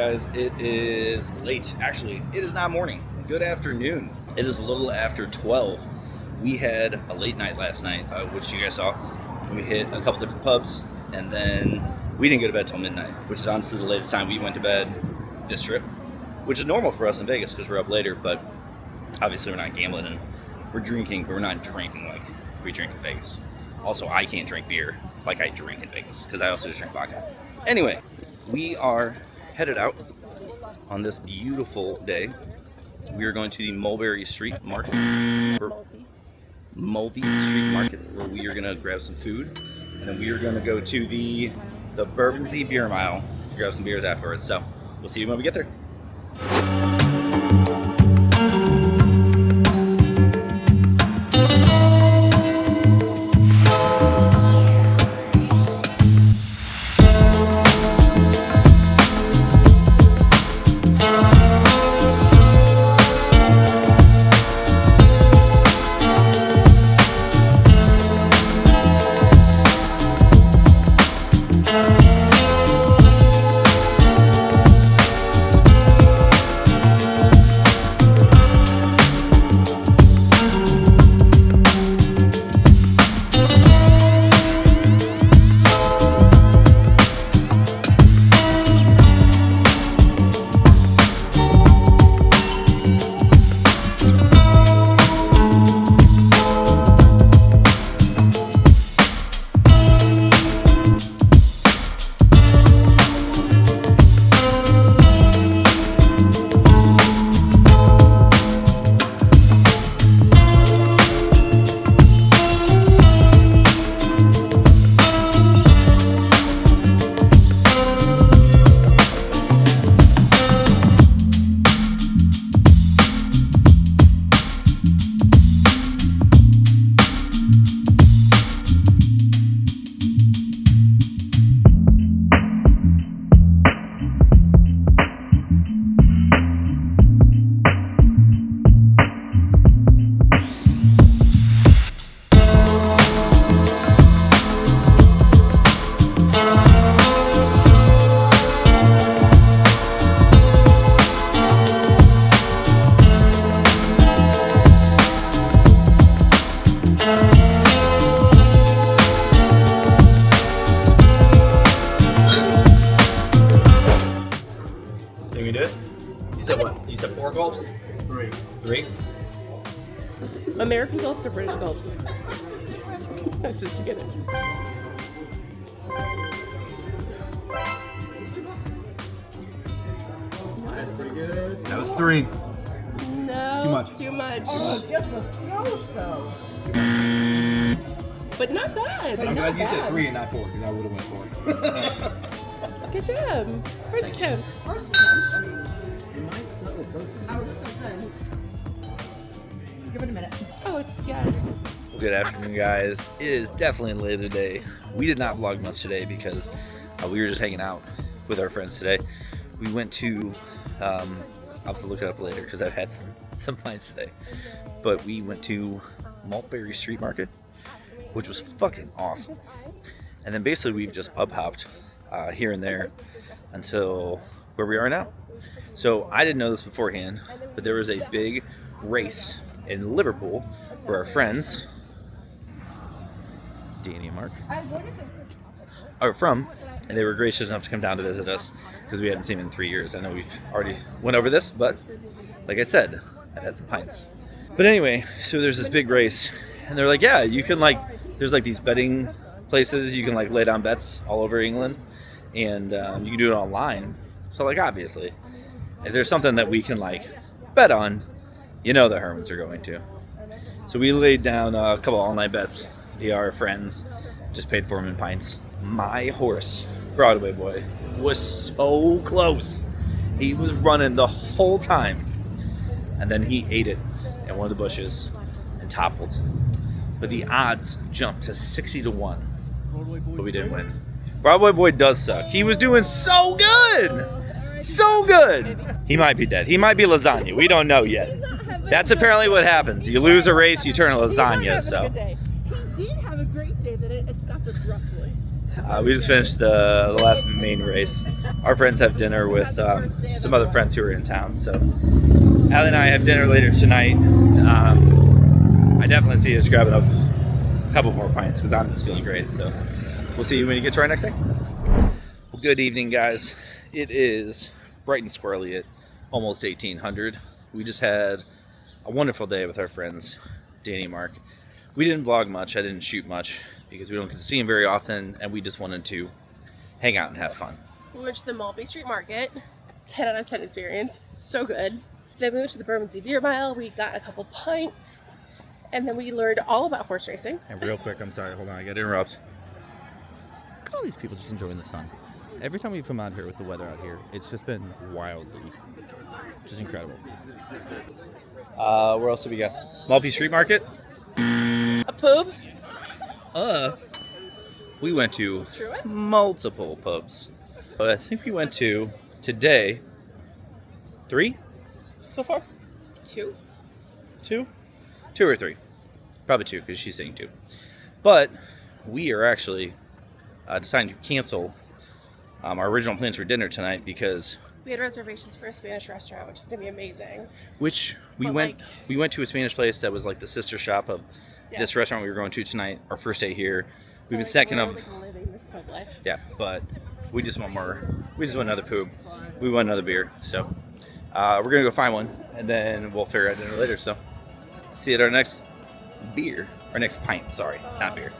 guys? It is late. Actually, it is not morning. Good afternoon. It is a little after 12. We had a late night last night, which you guys saw. We hit a couple different pubs, and then we didn't go to bed till midnight, which is honestly the latest time we went to bed this trip, which is normal for us in Vegas because we're up later, but obviously we're not gambling and we're drinking, but we're not drinking like we drink in Vegas. Also, I can't drink beer like I drink in Vegas because I also just drink vodka. Anyway, we are headed out on this beautiful day. We are going to the Mulberry Street Market. Maltby Street Market, where we are gonna grab some food, and then we are gonna go to the Bourbonsy Beer Mile to grab some beers afterwards. So we'll see you when we get there. Gulps? Three? American gulps or British gulps? Just get it. That's pretty good. That was 3. No. Too much. Too much. Oh, just a skosh though. But not bad. I'm glad you said 3 and not 4, because I would have went 4. Good job. First attempt. First attempt, I mean, It might settle perfect. I was just gonna say. Give it a minute. Oh, it's good. Good afternoon, guys. It is definitely late today. We did not vlog much today because we were just hanging out with our friends today. We went to, I'll have to look it up later because I've had some pints today. But we went to Maltby Street Market, which was fucking awesome. And then basically we've just pub hopped here and there until where we are now. So I didn't know this beforehand, but there was a big race in Liverpool where our friends, Danny and Mark, are from, and they were gracious enough to come down to visit us because we hadn't seen them in 3 years. I know we've already went over this, but like I said, I've had some pints. But anyway, so there's this big race, and they're like, yeah, you can there's these betting places, you can lay down bets all over England, and you can do it online. So obviously, if there's something that we can bet on, you know the Hermans are going to. So we laid down a couple all-night bets via our friends, just paid for them in pints. My horse, Broadway Boy, was so close. He was running the whole time, and then he ate it in one of the bushes and toppled. But the odds jumped to 60 to 1, but we didn't win. Broadway Boy does suck. He was doing so good! So good! He might be dead. He might be lasagna. We don't know yet. That's apparently what happens. You lose a race, you turn lasagna, so. He did have a great day, but it stopped abruptly. We just finished the last main race. Our friends have dinner with some other friends who are in town. So Allie and I have dinner later tonight. I definitely see us grabbing up a couple more pints because I'm just feeling great. So we'll see you when you get to our next day. Well, good evening, guys. It is bright and squirrely at almost 1800. We just had a wonderful day with our friends, Danny and Mark. We didn't vlog much. I didn't shoot much because we don't get to see him very often, and we just wanted to hang out and have fun. We went to the Maltby Street Market. 10 out of 10 experience. So good. Then we went to the Bermondsey Beer Mile. We got a couple pints. And then we learned all about horse racing. And real quick, I'm sorry, hold on, I gotta interrupt. Look at all these people just enjoying the sun. Every time we come out here with the weather out here, it's just been wildly, just incredible. Where else do we got? Maltby Street Market? A pub. We went to Truett? multiple pubs. But I think we went to, today, 3 so far? 2. 2? 2 or 3. Probably 2 because she's saying 2. But we are actually deciding to cancel our original plans for dinner tonight because We had reservations for a Spanish restaurant, which is going to be amazing. we But, went to a Spanish place that was like the sister shop of this restaurant we were going to tonight, our first day here. We've been stacking up. Living this pub life. Yeah, but we just want more. We just want another poop. We want another beer. So we're gonna go find one, and then we'll figure out dinner later. So see you at our next beer, our next pint. Sorry, not beer.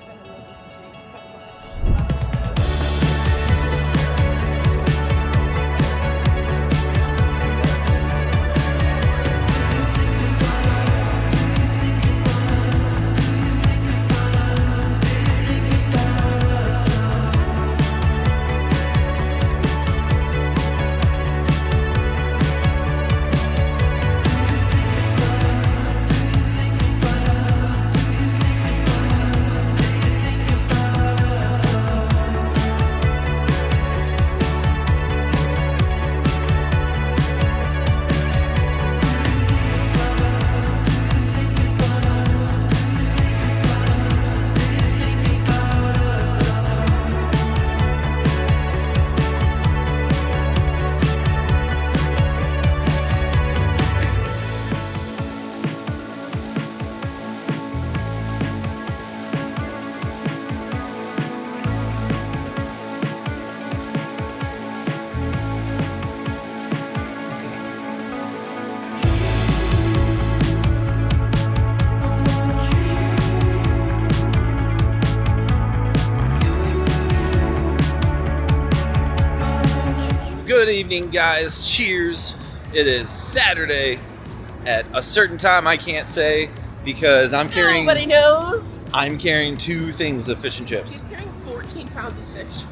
Good evening, guys. Cheers. It is Saturday at a certain time I can't say because I'm carrying. Nobody knows. I'm carrying 2 things of fish and He's chips. carrying 14 pounds of fish.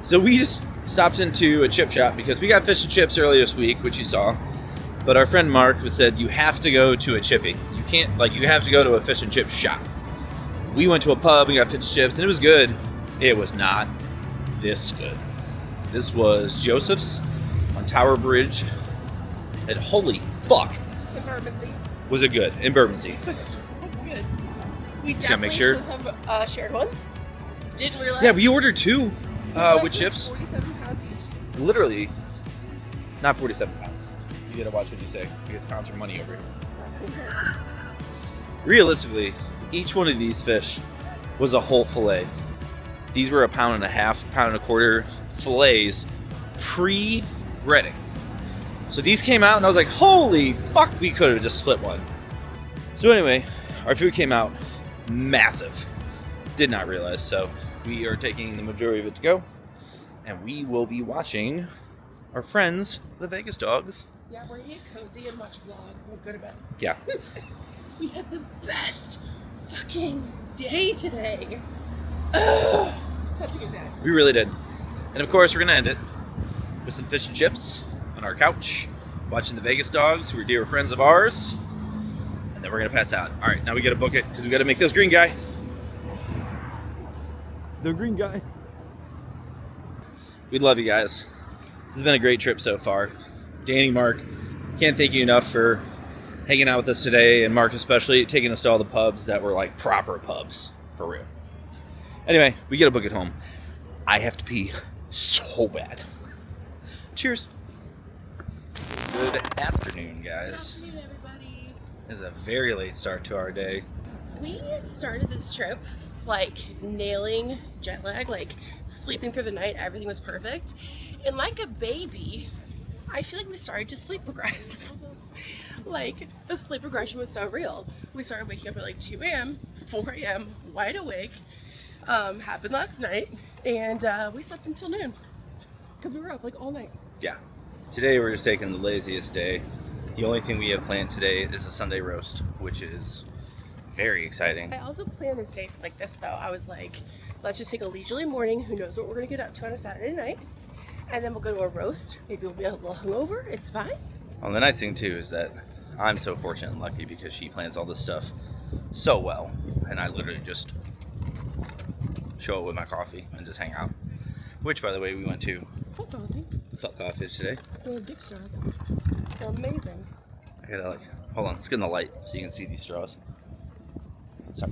So we just stopped into a chip shop because we got fish and chips earlier this week, which you saw. But our friend Mark said you have to go to a chippy. You can't, you have to go to a fish and chip shop. We went to a pub and got fish and chips, and it was good. It was not this good. This was Joseph's on Tower Bridge. And holy fuck, In Bermondsey. was it good in Bermondsey. Good. We Should I definitely make sure? should have shared one. Didn't realize. Yeah, we ordered 2 with It's chips. 47 pounds each. Literally, not 47 pounds. You gotta watch what you say because pounds are money over here. Realistically, each one of these fish was a whole fillet. These were 1.5 pounds, 1.25 pounds fillets pre-breading. So these came out and I was like, holy fuck, we could have just split one. So anyway, our food came out massive. Did not realize, so we are taking the majority of it to go. And we will be watching our friends, the Vegas Dogs. Yeah, we're gonna get cozy and watch vlogs and go to bed. Yeah. We had the best fucking day today. Ugh, such a good day. We really did. And of course, we're gonna end it with some fish and chips on our couch, watching the Vegas Dogs, who are dear friends of ours. And then we're gonna pass out. All right, now we gotta book it because we gotta make this green guy. The green guy. We love you guys. This has been a great trip so far. Danny, Mark, can't thank you enough for hanging out with us today, and Mark especially, taking us to all the pubs that were like proper pubs, for real. Anyway, we gotta book it home. I have to pee so bad. Cheers. Good afternoon, guys. Good afternoon, everybody. It's a very late start to our day. We started this trip like nailing jet lag, like sleeping through the night. Everything was perfect. And like a baby, I feel like we started to sleep progress. Like the sleep regression was so real. We started waking up at like 2 a.m., 4 a.m., wide awake. Happened last night, and we slept until noon because we were up like all night. Yeah. Today we're just taking the laziest day. The only thing we have planned today is a Sunday roast, which is very exciting. I also planned this day for like this though. I was like, let's just take a leisurely morning. Who knows what we're gonna get up to on a Saturday night, and then we'll go to a roast. Maybe we'll be a little hungover. It's fine. Well, the nice thing too is that I'm so fortunate and lucky because she plans all this stuff so well, and I literally just show up with my coffee and just hang out. Which, by the way, we went to Fuck Coffee today. Little dick straws. They're amazing. I gotta hold on, let's get in the light so you can see these straws. Sorry.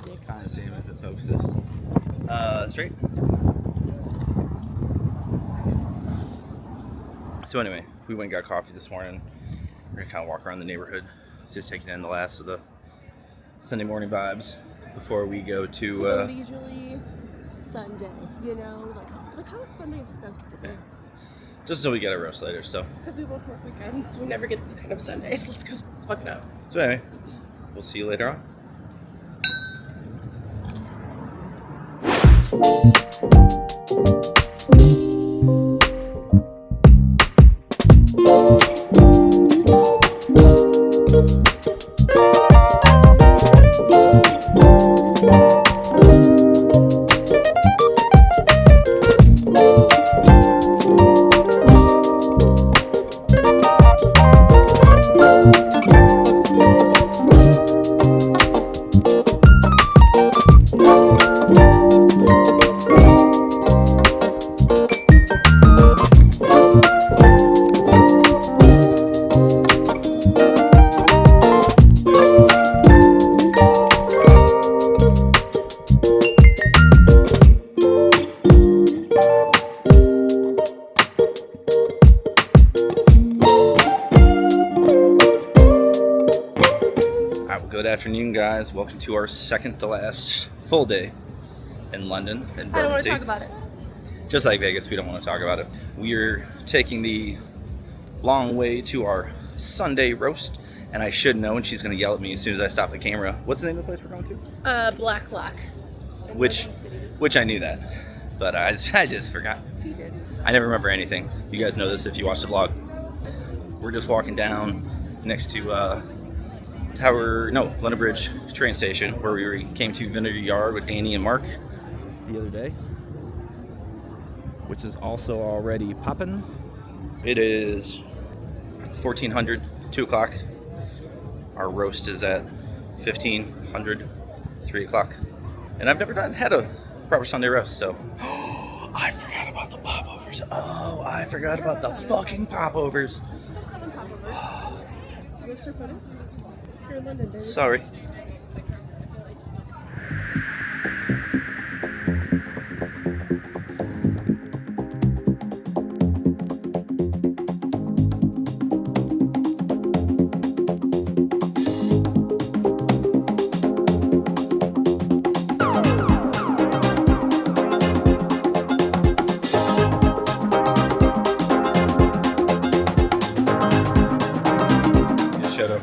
Dicks. Kind of see if it focuses. Straight. So anyway, we went and got coffee this morning. We're gonna kind of walk around the neighborhood, just taking in the last of the Sunday morning vibes before we go to a leisurely Sunday, you know, like how a Sunday is supposed to be. Just until we get a roast later. So Because we both work weekends, we never get this kind of Sundays. Let's fuck it up. So anyway, we'll see you later on. Good afternoon, guys. Welcome to our second to last full day in London and I don't want Bermondsey. to talk about it. Just like Vegas, we don't want to talk about it. We're taking the long way to our Sunday roast, and I should know, and she's going to yell at me as soon as I stop the camera. What's the name of the place we're going to? Blacklock. Which I knew that, but I just forgot. He did. I never remember anything. You guys know this if you watch the vlog. We're just walking down next to London Bridge train station, where we came to Vineyard Yard with Annie and Mark the other day, which is also already popping. It is 1400, 2 o'clock. Our roast is at 1500, 3 o'clock. And I've never had a proper Sunday roast, so. I forgot about the popovers. Oh, I forgot about the fucking popovers. Extra pudding? Here in London, baby. Sorry.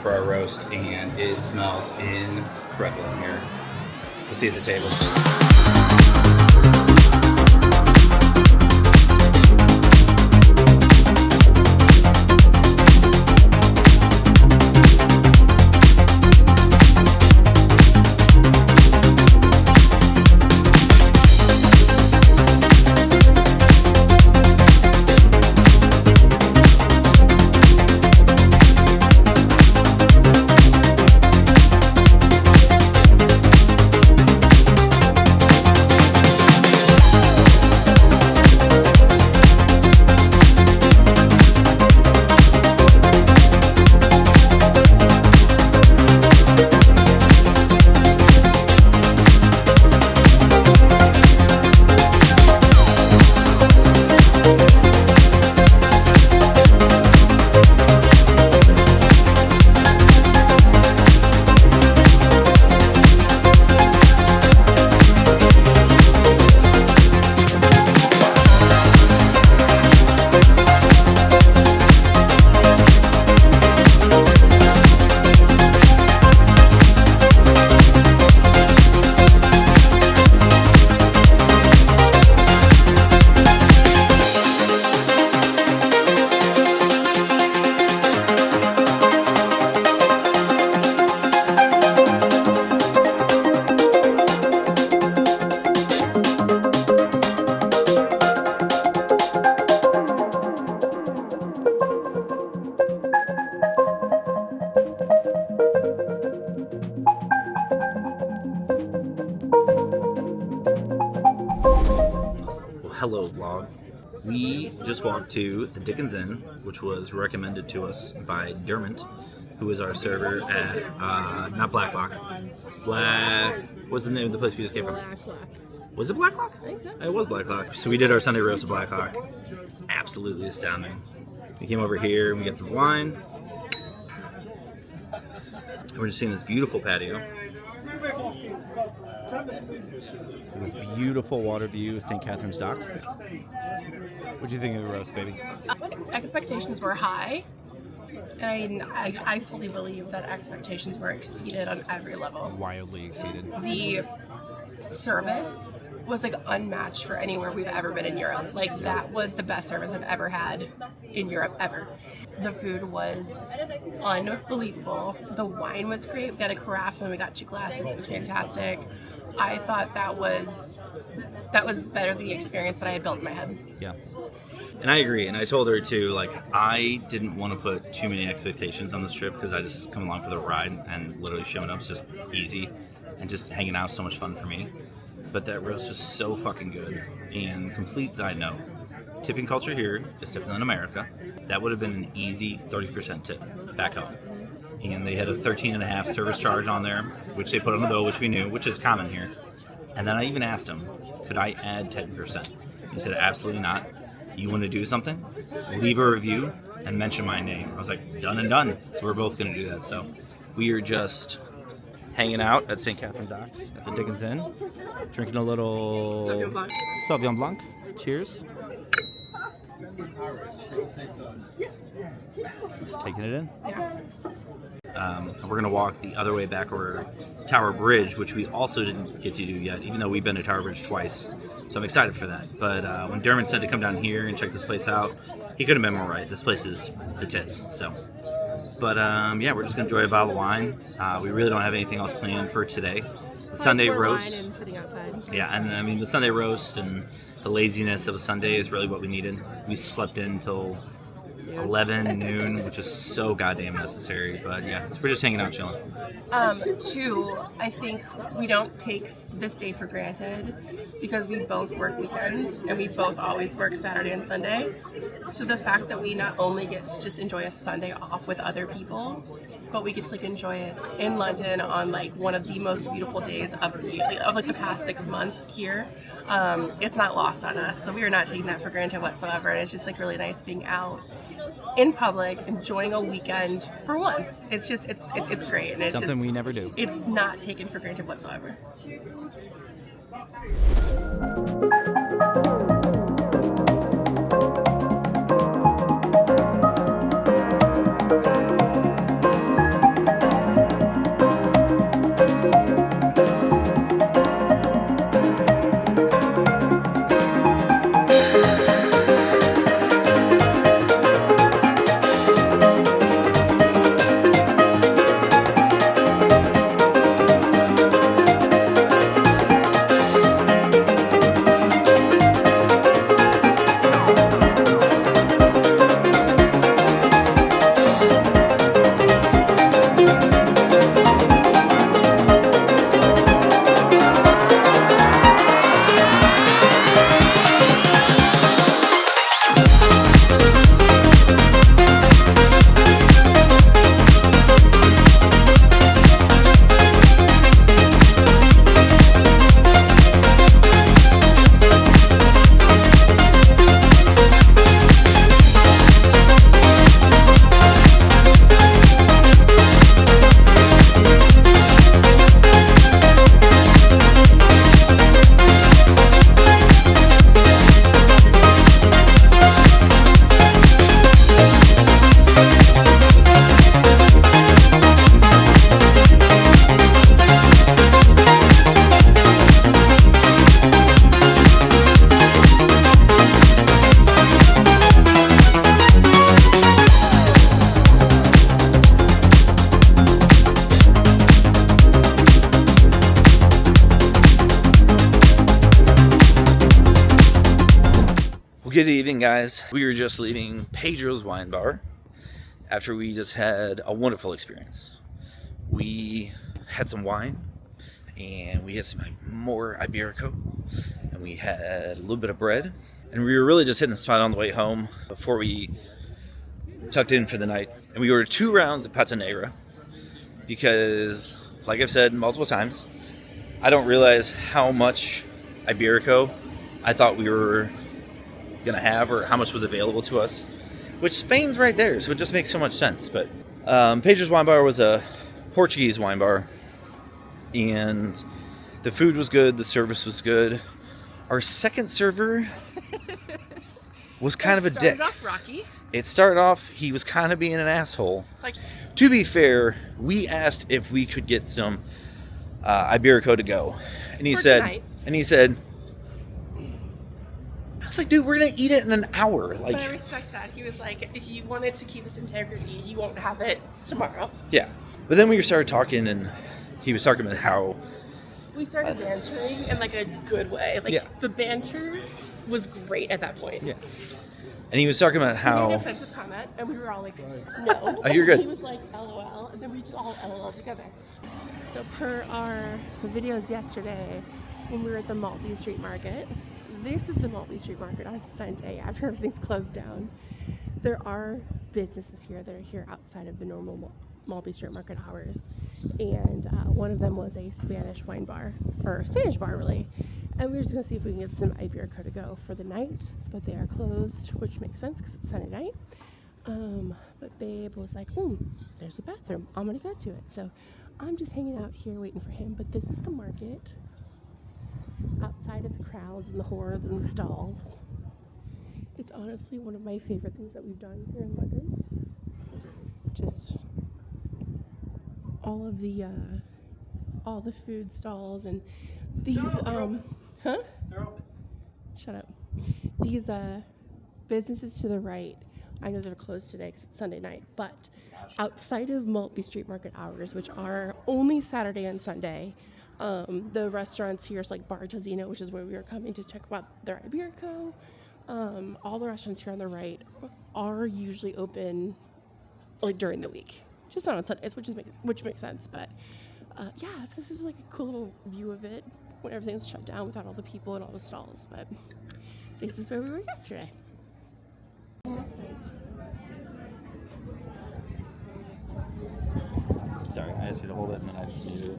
For our roast, and it smells incredible in here. We'll see you at the table. We just walked to the Dicken's Inn, which was recommended to us by Dermot, who is our server at, not Blacklock. What's the name of the place we just came from? Blacklock. Was it Blacklock? I think so. It was Blacklock. So we did our Sunday roast at Blacklock. Absolutely astounding. We came over here and we got some wine. We're just seeing this beautiful patio. This beautiful water view of St. Catherine's Docks. What do you think of the roast, baby? Expectations were high, and I fully believe that expectations were exceeded on every level. Wildly exceeded. The service was like unmatched for anywhere we've ever been in Europe. Like that was the best service I've ever had in Europe ever. The food was unbelievable. The wine was great. We got a carafe and we got 2 glasses. It was fantastic. I thought that was better than the experience that I had built in my head. Yeah. And I agree. And I told her too, like, I didn't want to put too many expectations on this trip because I just come along for the ride, and literally showing up is just easy, and just hanging out is so much fun for me. But that roast was so fucking good. And complete side note, tipping culture here is different than America. That would have been an easy 30% tip back home. And they had a 13.5 service charge on there, which they put on the bill, which we knew, which is common here. And then I even asked him, could I add 10%? He said, absolutely not. You want to do something? Leave a review and mention my name. I was like, done and done. So we're both going to do that. So we are just hanging out at St. Catherine's Docks at the Dicken's Inn, drinking a little Sauvignon Blanc. Cheers. Just taking it in. Yeah. We're going to walk the other way back over Tower Bridge, which we also didn't get to do yet, even though we've been to Tower Bridge twice. So I'm excited for that. But when Dermot said to come down here and check this place out, he could have been more right. This place is the tits. So, but yeah, we're just going to enjoy a bottle of wine. We really don't have anything else planned for today. The Sunday roast. Wine and sitting outside. Yeah, and I mean, the Sunday roast and the laziness of a Sunday is really what we needed. We slept in until 11 noon, which is so goddamn necessary. But yeah, so we're just hanging out, chilling. 2, I think we don't take this day for granted because we both work weekends and we both always work Saturday and Sunday. So the fact that we not only get to just enjoy a Sunday off with other people, but we get to like enjoy it in London on like one of the most beautiful days of the past 6 months here. It's not lost on us, so we are not taking that for granted whatsoever. And it's just like really nice being out in public, enjoying a weekend for once. It's just it's great, and it's Something just, we never do. It's not taken for granted whatsoever. Good evening, guys. We were just leaving Pedro's wine bar after we just had a wonderful experience. We had some wine and we had some more Iberico and we had a little bit of bread And we were really just hitting the spot on the way home before we tucked in for the night. And we ordered 2 rounds of pata negra because, like I've said multiple times, I don't realize how much Iberico I thought we were going to have or how much was available to us, which Spain's right there, so it just makes so much sense. But Pedro's wine bar was a Portuguese wine bar, and the food was good, the service was good. Our second server was kind of a dick. Started off rocky. It started off, he was kind of being an asshole. Like, to be fair, we asked if we could get some Iberico to go, and he For said, tonight. I was like, dude, we're gonna eat it in an hour. Like, but I respect that. He was like, if you wanted to keep its integrity, you won't have it tomorrow. yeah. But then we started talking, and he was talking about how We started bantering in like a good way. Like Yeah. the banter was great at that point. yeah, and he was talking about He made an how offensive comment, and we were all like, no. Oh, you're good. He was like, LOL, and then we just all LOL together. So per our videos yesterday, when we were at the Maltby Street Market, this is the Maltby Street Market on Sunday after everything's closed down. There are businesses here that are here outside of the normal Maltby Street Market hours, and one of them was a Spanish wine bar, or a Spanish bar really, and we were just gonna see if we can get some Iberico to go for the night, but they are closed, which makes sense because it's Sunday night. But Babe was like, there's a bathroom, I'm gonna go to it. So I'm just hanging out here waiting for him, but this is the market outside of the crowds and the hordes and the stalls. It's honestly one of my favorite things that we've done here in London. Just all the food stalls and these huh? They're open. Shut up. These businesses to the right, I know they're closed today because it's Sunday night, but outside of Maltby Street Market hours, which are only Saturday and Sunday, the restaurants here is like Bar Tozino, which is where we were coming to check out their Iberico. All the restaurants here on the right are usually open like during the week, just not on Sundays, which makes sense. But yeah, so this is like a cool little view of it when everything's shut down without all the people and all the stalls. But this is where we were yesterday. Sorry, I asked you to hold it, and then I just needed it.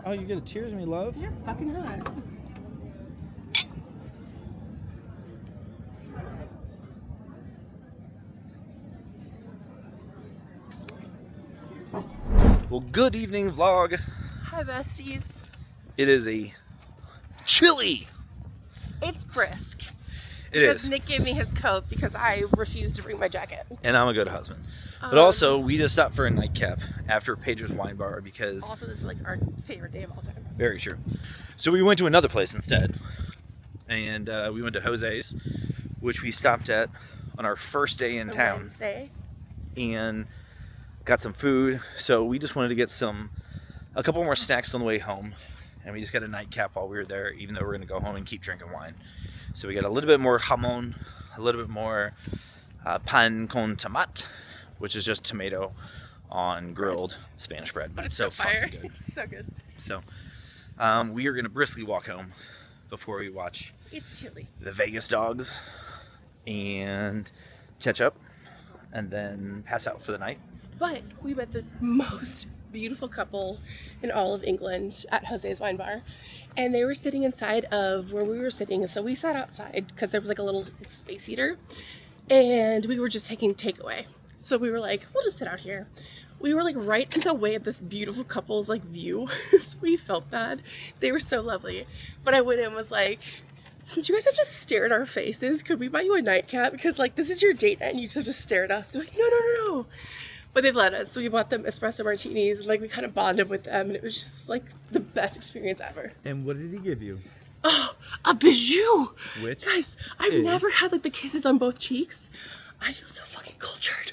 Oh, you get a cheers me, love? You're fucking hot. Well, good evening, vlog. Hi, besties. It is a chilly. It's brisk. It Because is. Nick gave me his coat because I refused to bring my jacket. And I'm a good husband. But also, we just stopped for a nightcap after Pedro's wine bar because... Also, this is like our favorite day of all time. Very true. So we went to another place instead. And we went to Jose's, which we stopped at on our first day in town. Wednesday. And got some food. So we just wanted to get a couple more snacks on the way home. And we just got a nightcap while we were there, even though we're going to go home and keep drinking wine. So we got a little bit more jamon, a little bit more pan con tomate, which is just tomato on grilled Spanish bread. But it's so fire. fucking good. So good. So we are going to briskly walk home before we watch It's chilly. the Vegas Dogs and catch up and then pass out for the night. But we met the most beautiful couple in all of England at Jose's Wine Bar. And they were sitting inside of where we were sitting. So we sat outside because there was like a little space heater. And we were just taking takeaway. So we were like, we'll just sit out here. We were like right in the way of this beautiful couple's like view. So we felt bad. They were so lovely. But I went in and was like, since you guys have just stared at our faces, could we buy you a nightcap? Because like this is your date night and you just stare at us. They're like, no. But they let us. So we bought them espresso martinis and like we kind of bonded with them. And it was just like the best experience ever. And what did he give you? Oh, a bijou. Which Guys, I've is- never had like the kisses on both cheeks. I feel so fucking cultured.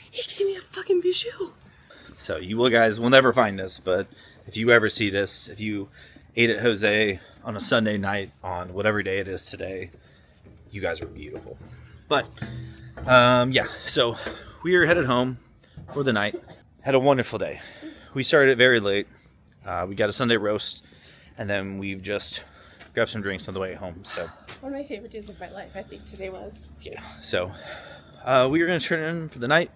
He gave me a fucking bijou. So you guys will never find this, but if you ever see this, if you ate at Jose on a Sunday night on whatever day it is today, you guys are beautiful. But yeah, so we are headed home for the night. Had a wonderful day. We started very late, We got a Sunday roast, and then we've just grabbed some drinks on the way home. So One of my favorite days of my life, I think today was. yeah. So we are going to turn in for the night.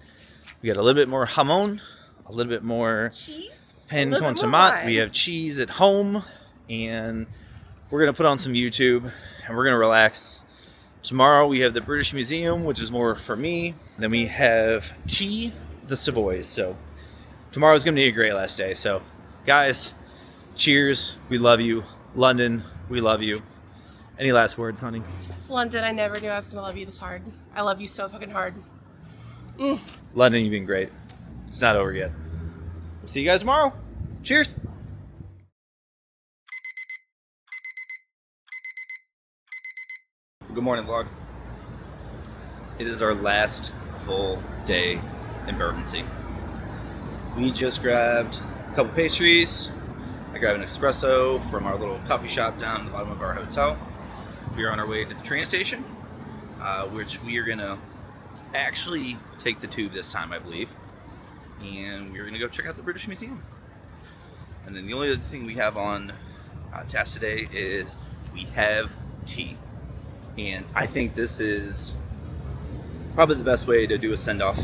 We got a little bit more jamon, a little bit more Cheese? pan A little con bit more tomate. wine. We have cheese at home, and we're going to put on some YouTube, and we're going to relax. Tomorrow we have the British Museum, which is more for me. Then we have tea, the Savoy. So tomorrow's going to be a great last day. So guys, cheers. We love you. London, we love you. Any last words, honey? London, I never knew I was going to love you this hard. I love you so fucking hard. London, you've been great. It's not over yet. See you guys tomorrow. Cheers. Good morning, vlog. It is our last full day in Bermondsey. We just grabbed a couple pastries. I grabbed an espresso from our little coffee shop down at the bottom of our hotel. We are on our way to the train station, which we are gonna actually take the tube this time, I believe. And we're gonna go check out the British Museum. And then the only other thing we have on task today is we have tea. And I think this is probably the best way to do a send-off.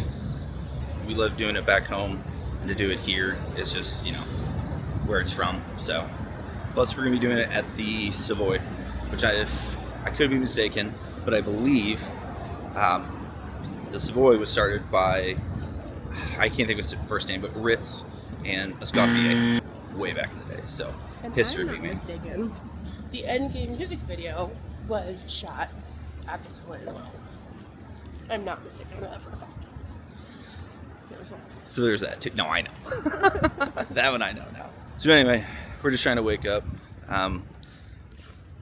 We love doing it back home, and to do it here is just, you know, where it's from. So, plus we're gonna be doing it at the Savoy, which I could be mistaken, but I believe the Savoy was started by, I can't think of his first name, but Ritz and Escoffier way back in the day. So, And history I'm being not made. mistaken, the Endgame music video was shot at the Savoy as well. I'm not mistaken, I know that for a fact. There's one. So there's that too. No, I know. That one I know now. So anyway, we're just trying to wake up.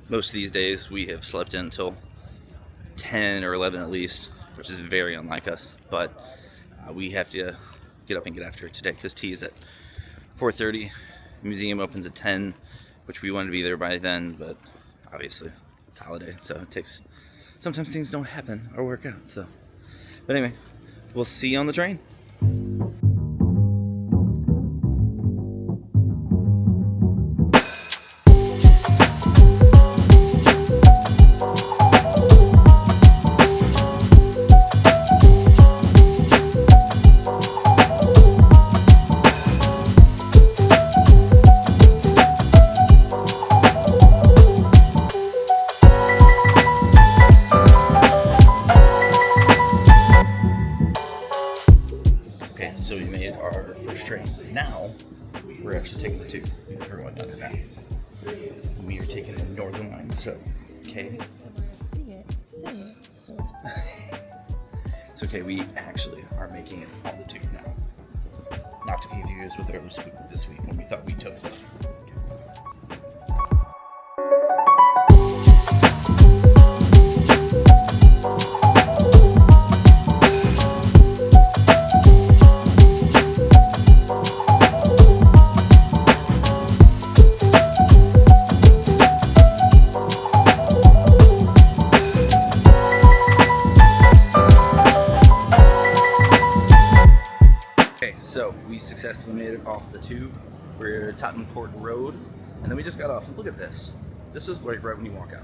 Most of these days we have slept until 10 or 11 at least, which is very unlike us. But we have to get up and get after it today because tea is at 4:30. Museum opens at 10, which we wanted to be there by then, but obviously it's holiday, so it takes. Sometimes things don't happen or work out. So, but anyway, we'll see you on the train. Okay, so we made our first train. Now, we're actually taking the tube. We're going down it now. We are taking the Northern Line, so, okay. It's okay, we actually are making it on the tube now. Not to confuse with our this week when we thought we took it. Okay, so we successfully made it off the tube. We're at Tottenham Court Road, and then we just got off. And look at this. This is like right when you walk out.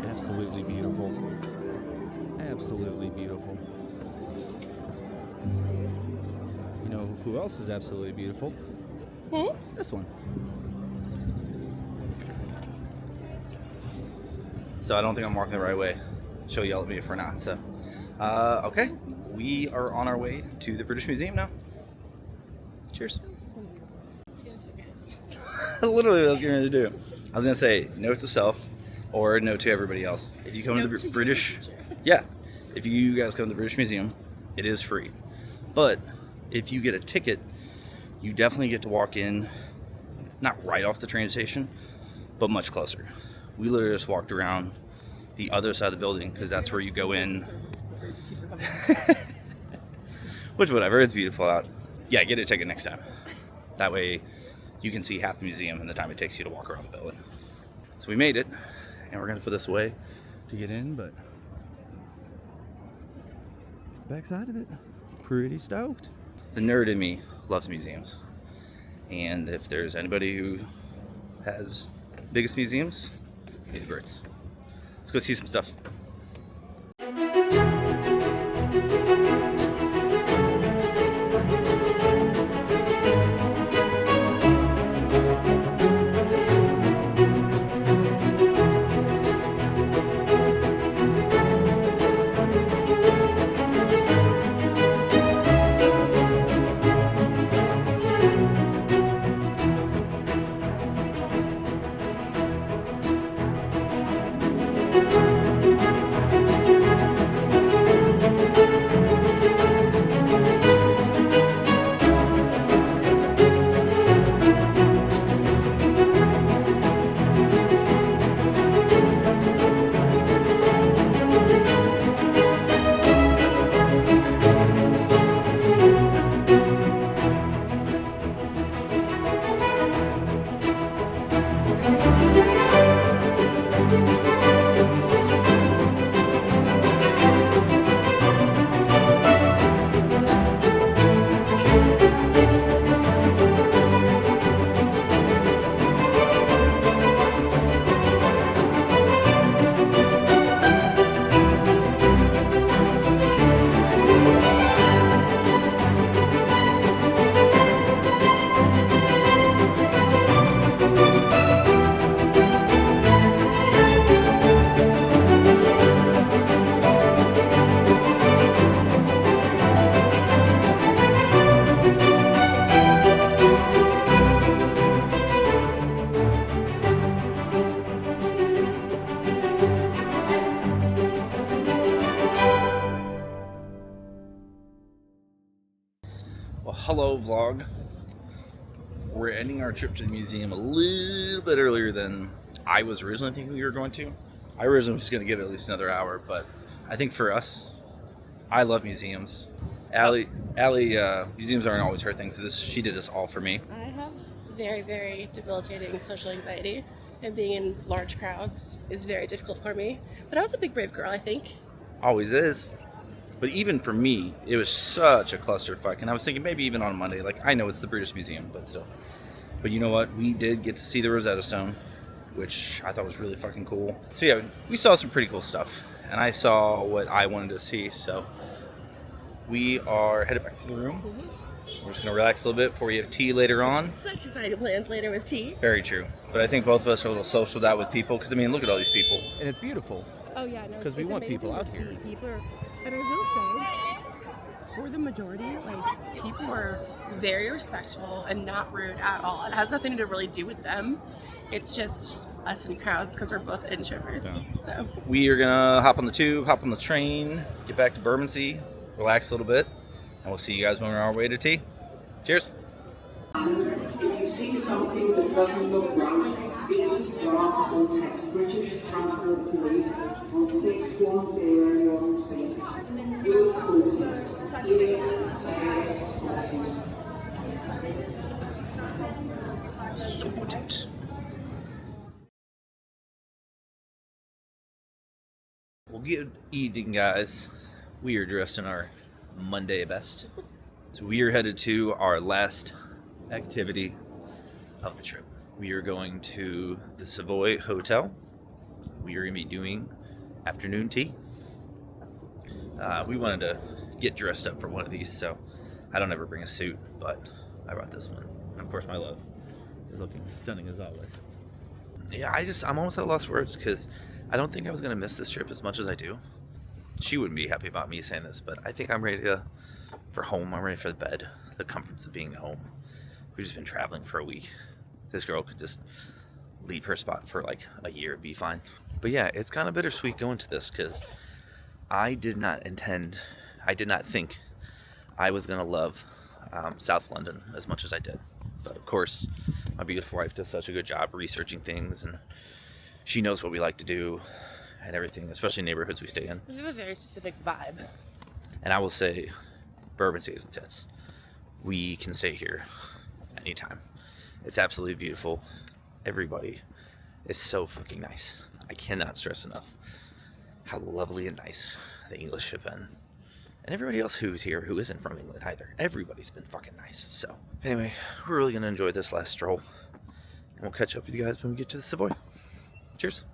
Absolutely beautiful. Absolutely beautiful. You know who else is absolutely beautiful? This one. So I don't think I'm walking the right way. She'll yell at me if we're not. So, okay, we are on our way to the British Museum now. Cheers. Literally what I was going to do. I was going to say note to self or note to everybody else. If you come to the British, yeah, if you guys come to the British Museum, it is free. But if you get a ticket, you definitely get to walk in, not right off the train station, but much closer. We literally just walked around the other side of the building because that's where you go in. Which, whatever, it's beautiful out. Yeah, get a ticket next time. That way you can see half the museum in the time it takes you to walk around the building. So we made it, and we're gonna put this away to get in, but it's the back side of it. Pretty stoked. The nerd in me loves museums. And if there's anybody who has biggest museums, these birds. Let's go see some stuff. Well, hello vlog. We're ending our trip to the museum a little bit earlier than I was originally thinking we were going to. I originally was going to give it at least another hour, but I think for us, I love museums. Allie, museums aren't always her thing, so she did this all for me. I have very, very debilitating social anxiety, and being in large crowds is very difficult for me. But I was a big brave girl, I think. Always is. But even for me, it was such a clusterfuck. And I was thinking maybe even on Monday, like, I know it's the British Museum, but still. But you know what? We did get to see the Rosetta Stone, which I thought was really fucking cool. So yeah, we saw some pretty cool stuff. And I saw what I wanted to see, so we are headed back to the room. We're just going to relax a little bit before we have tea later on. Such exciting plans later with tea. Very true. But I think both of us are a little socialed out with people, because I mean, look at all these people. And it's beautiful. Oh yeah, no, Because we want people out here. And I will say, for the majority, like, people were very respectful and not rude at all. It has nothing to really do with them. It's just us in crowds because we're both introverts. Yeah. So We are gonna hop on the tube, hop on the train, get back to Bermondsey, relax a little bit, and we'll see you guys when we're on our way to tea. Cheers. If you see something that doesn't look right, speak to staff or text British Transport Police on 61016. You're sorted. See it, say it, sorted. Sorted. Well, good evening, guys. We are dressed in our Monday best. So we are headed to our last activity of the trip. We are going to the Savoy Hotel. We are going to be doing afternoon tea. We wanted to get dressed up for one of these, so I don't ever bring a suit, but I brought this one. And of course, my love is looking stunning as always. Yeah, I'm almost at a loss for words because I don't think I was going to miss this trip as much as I do. She wouldn't be happy about me saying this, but I think I'm ready for home. I'm ready for the bed, the comforts of being at home. We've just been traveling for a week. This girl could just leave her spot for like a year and be fine. But yeah, it's kind of bittersweet going to this because I did not think I was going to love South London as much as I did. But of course, my beautiful wife does such a good job researching things, and she knows what we like to do. and everything, especially neighborhoods we stay in. We have a very specific vibe. And I will say, Bourbon City's and tits. We can stay here anytime. It's absolutely beautiful. Everybody is so fucking nice. I cannot stress enough how lovely and nice the English have been. And everybody else who's here who isn't from England either. Everybody's been fucking nice. So anyway, we're really gonna enjoy this last stroll. And we'll catch up with you guys when we get to the Savoy. Cheers.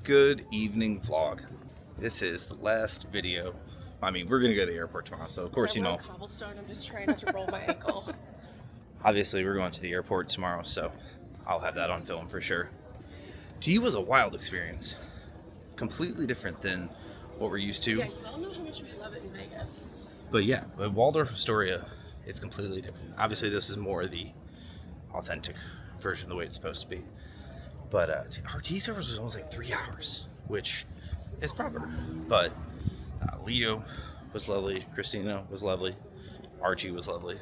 Good evening vlog. This is the last video. I mean, we're gonna go to the airport tomorrow, so of course, you know. Cobblestone. I'm just trying not to roll my ankle. Obviously, we're going to the airport tomorrow, so I'll have that on film for sure. Tea was a wild experience. Completely different than what we're used to. Yeah, you all know how much we love it in Vegas. But yeah, Waldorf Astoria is completely different. Obviously, this is more the authentic version, the way it's supposed to be. But our tea service was almost like 3 hours, which is proper. But Leo was lovely, Christina was lovely, Archie was lovely.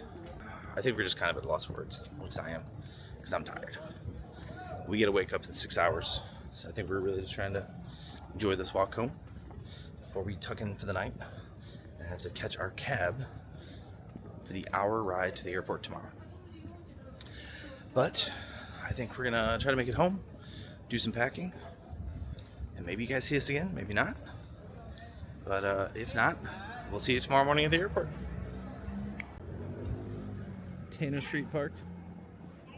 I think we're just kind of at a loss for words, at least I am, because I'm tired. We get to wake up in 6 hours, so I think we're really just trying to enjoy this walk home before we tuck in for the night and have to catch our cab for the hour ride to the airport tomorrow. But I think we're gonna try to make it home, do some packing, and maybe you guys see us again, maybe not. But if not, we'll see you tomorrow morning at the airport. Tanner Street Park.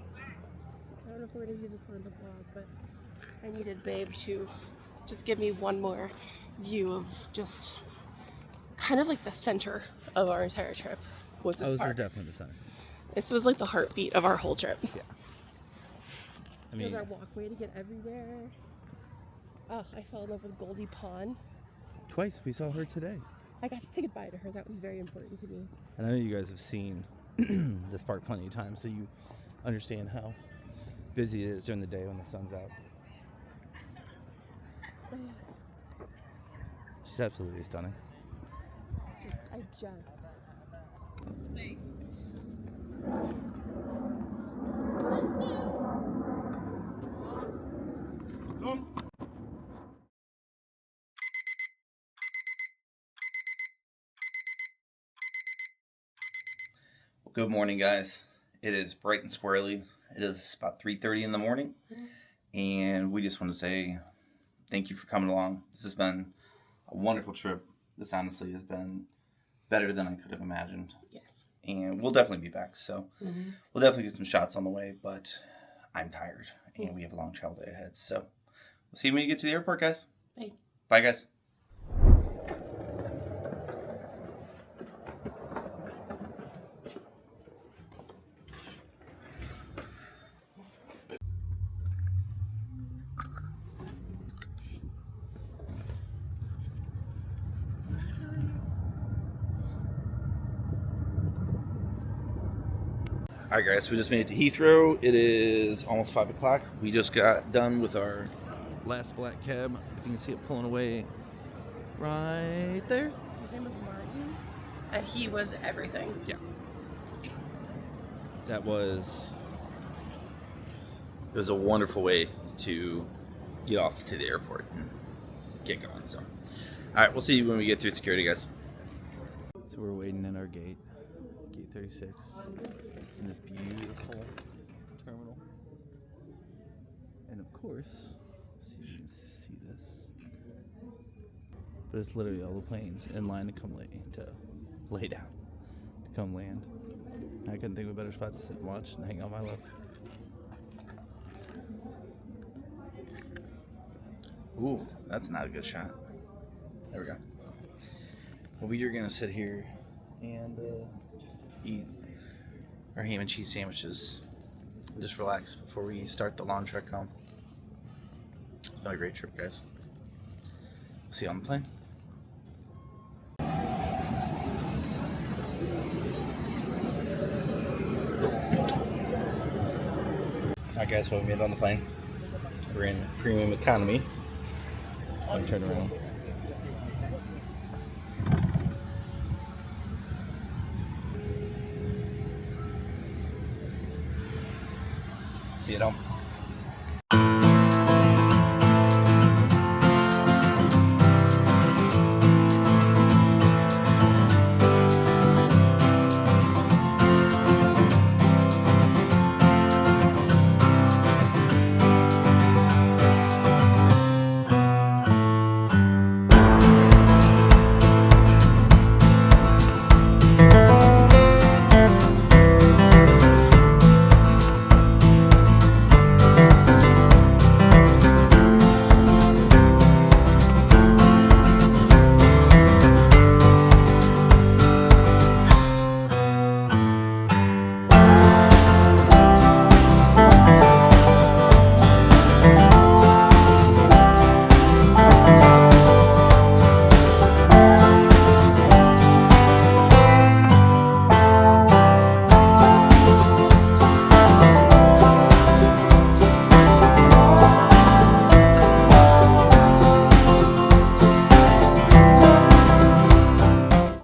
I don't know if we're going to use this one in the vlog, but I needed Babe to just give me one more view of just kind of like the center of our entire trip was this This park. is definitely the center. This was like the heartbeat of our whole trip. Yeah. I mean, Here's our walkway to get everywhere. Oh, I fell in love with Goldie Pond. twice we saw her today. I got to say goodbye to her. That was very important to me. And I know you guys have seen this park plenty of times, so you understand how busy it is during the day when the sun's out. She's absolutely stunning. I just. Good morning, guys. It is bright and squirrely. It is about 3:30 in the morning, and we just want to say thank you for coming along. This has been a wonderful trip. This honestly has been better than I could have imagined. Yes. And we'll definitely be back. So we'll definitely get some shots on the way, but I'm tired, and we have a long travel day ahead. So we'll see you when you get to the airport, guys. Bye. Bye, guys. All right, guys, we just made it to Heathrow. It is almost 5 o'clock. We just got done with our last black cab. If you can see it pulling away right there. His name was Martin, and he was everything. Yeah. It was a wonderful way to get off to the airport and get going. So, all right, we'll see you when we get through security, guys. So we're waiting in our gate 36, in this beautiful terminal. And of course, let's see if you can see this. But it's literally all the planes in line to come lay down, to come land. I couldn't think of a better spot to sit and watch and hang out my love. Ooh, that's not a good shot. There we go. Well, we are gonna sit here and eat our ham and cheese sandwiches and just relax before we start the long trek home. It's been a great trip, guys. See you on the plane. Alright, guys, so we made it on the plane. We're in premium economy. Let me turn around. See you at home.